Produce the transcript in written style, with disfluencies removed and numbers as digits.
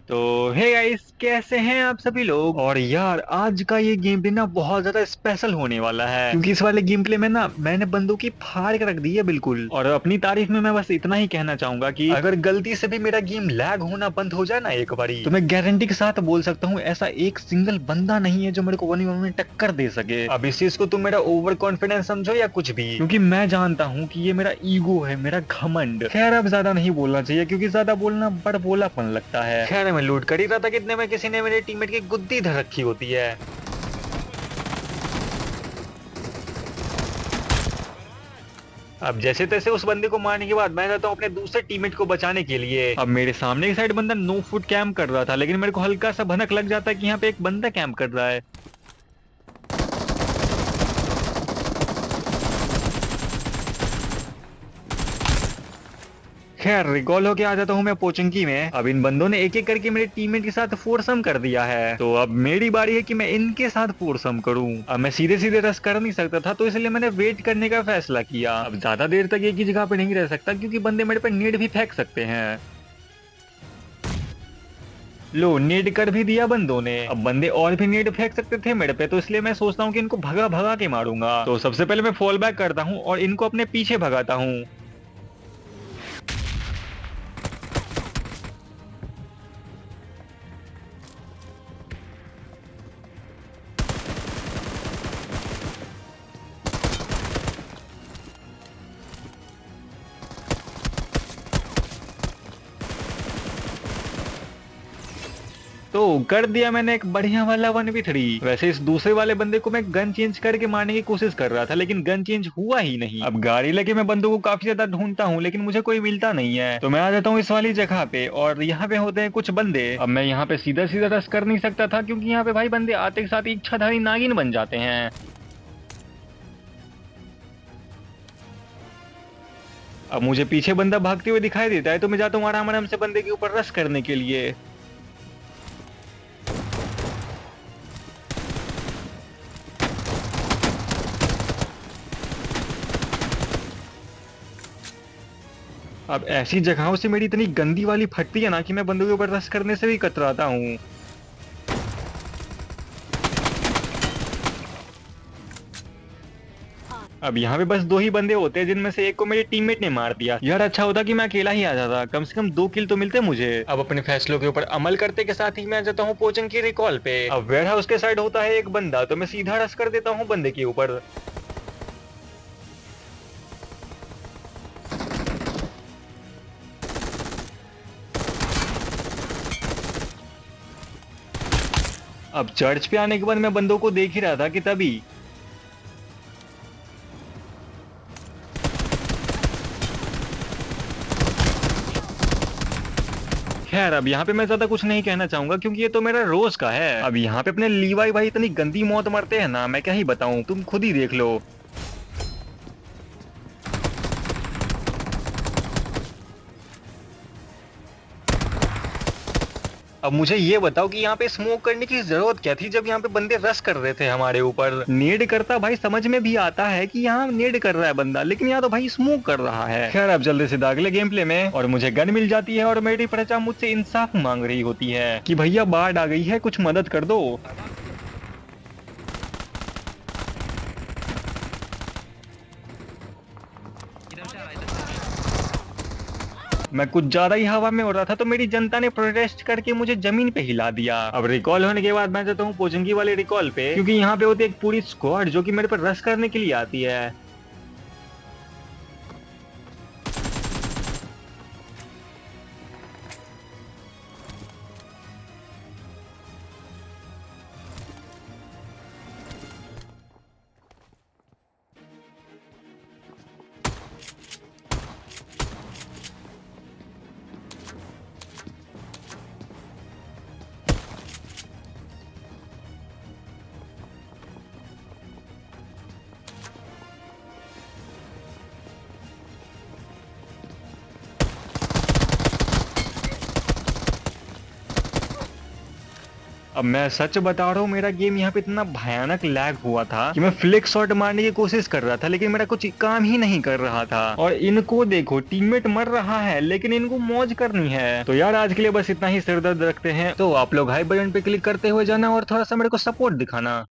तो hey guys, कैसे हैं आप सभी लोग। और यार आज का ये गेम प्ले ना बहुत ज्यादा स्पेशल होने वाला है, क्योंकि इस वाले गेम प्ले में ना मैंने बंदूकी फाड़ के रख दी है बिल्कुल। और अपनी तारीफ में मैं बस इतना ही कहना चाहूंगा कि अगर गलती से भी मेरा गेम लैग होना बंद हो जाए ना एक बारी, तो मैं गारंटी के साथ बोल सकता हूँ ऐसा एक सिंगल बंदा नहीं है जो मेरे को 1v1 में टक्कर दे सके। अब इस चीज को तुम मेरा ओवर कॉन्फिडेंस समझो या कुछ भी, क्योंकि मैं जानता हूँ कि ये मेरा ईगो है, मेरा घमंड। खैर अब ज्यादा नहीं बोलना चाहिए, क्योंकि ज्यादा बोलना बड़बोलापन लगता है। खैर मैं लूट कर ही रहा था कि इतने में किसी ने मेरे टीममेट की गुद्दी धर रखी होती है। अब जैसे तैसे उस बंदे को मारने के बाद मैं जाता हूँ अपने दूसरे टीममेट को बचाने के लिए। अब मेरे सामने की साइड बंदा 9 फुट कैंप कर रहा था, लेकिन मेरे को हल्का सा भनक लग जाता है कि यहाँ पे एक बंदा कैंप कर रहा है। खैर रिकॉल होके आ जाता हूँ मैं पोचंकी में। अब इन बंदों ने एक एक करके मेरे टीममेट के साथ फोरसम कर दिया है, तो अब मेरी बारी है कि मैं इनके साथ फोरसम करूं। अब मैं सीधे सीधे रस कर नहीं सकता था, तो इसलिए मैंने वेट करने का फैसला किया। अब ज्यादा देर तक एक ही जगह पे नहीं रह सकता, क्योंकि बंदे मेरे पे नेड भी फेंक सकते हैं। लो, नेड कर भी दिया बंदों ने। अब बंदे और भी नेड फेंक सकते थे मेरे पे, तो इसलिए मैं सोचता हूँ कि इनको भगा भगा के मारूंगा। तो सबसे पहले मैं फॉल बैक करता हूँ और इनको अपने पीछे भगाता हूँ। तो कर दिया मैंने एक बढ़िया वाला 1v3। वैसे इस दूसरे वाले बंदे को मैं गन चेंज करके मारने की कोशिश कर रहा था, लेकिन गन चेंज हुआ ही नहीं। अब गाड़ी लेके मैं बंदों को काफी ज्यादा ढूंढता हूँ, लेकिन मुझे कोई मिलता नहीं है। तो मैं आ जाता हूँ इस वाली जगह पे, और यहाँ पे होते हैं कुछ बंदे। अब मैं यहाँ पे सीधा सीधा रश कर नहीं सकता था, क्योंकि यहाँ पे भाई बंदे आते के साथ ही इच्छाधारी नागिन बन जाते हैं। अब मुझे पीछे बंदा भागते हुए दिखाई देता है, तो मैं जाता हूँ आराम आराम से बंदे के ऊपर रश करने के लिए। अब ऐसी जगहों से मेरी इतनी गंदी वाली फटती है ना कि मैं बंदूक के ऊपर रश करने से भी कतराता हूँ। अब यहाँ पे बस दो ही बंदे होते हैं, जिनमें से एक को मेरे टीममेट ने मार दिया। यार अच्छा होता कि मैं अकेला ही आ जाता, कम से कम 2 किल तो मिलते मुझे। अब अपने फैसलों के ऊपर अमल करते के साथ ही मैं आ जाता हूँ पोचन की रिकॉल पे। अब वेयर हाउस के साइड होता है एक बंदा, तो मैं सीधा रश कर देता हूँ बंदे के ऊपर। अब चर्च पे आने के बाद मैं बंदों को देख ही रहा था कि तभी खैर अब यहाँ पे मैं ज्यादा कुछ नहीं कहना चाहूंगा, क्योंकि ये तो मेरा रोज का है। अब यहाँ पे अपने लीवाई भाई इतनी गंदी मौत मरते हैं ना, मैं क्या ही बताऊं, तुम खुद ही देख लो। अब मुझे ये बताओ कि यहाँ पे स्मोक करने की जरूरत क्या थी, जब यहाँ पे बंदे रश कर रहे थे हमारे ऊपर। नेड करता भाई समझ में भी आता है कि यहाँ नेड कर रहा है बंदा, लेकिन यहाँ तो भाई स्मोक कर रहा है। खैर अब जल्दी से अगले गेम प्ले में, और मुझे गन मिल जाती है, और मेरी प्रजा मुझसे इंसाफ मांग रही होती है कि भैया बाढ़ आ गई है, कुछ मदद कर दो। मैं कुछ ज्यादा ही हवा में उड़ रहा था, तो मेरी जनता ने प्रोटेस्ट करके मुझे जमीन पे हिला दिया। अब रिकॉल होने के बाद मैं जाता हूँ पोजंगी वाले रिकॉल पे, क्योंकि यहाँ पे होती है एक पूरी स्क्वाड जो कि मेरे पर रश करने के लिए आती है। अब मैं सच बता रहा हूँ, मेरा गेम यहाँ पे इतना भयानक लैग हुआ था कि मैं फ्लिक शॉट मारने की कोशिश कर रहा था, लेकिन मेरा कुछ काम ही नहीं कर रहा था। और इनको देखो, टीममेट मर रहा है लेकिन इनको मौज करनी है। तो यार आज के लिए बस इतना ही सिरदर्द रखते हैं, तो आप लोग हाई बटन पे क्लिक करते हुए जाना और थोड़ा सा मेरे को सपोर्ट दिखाना।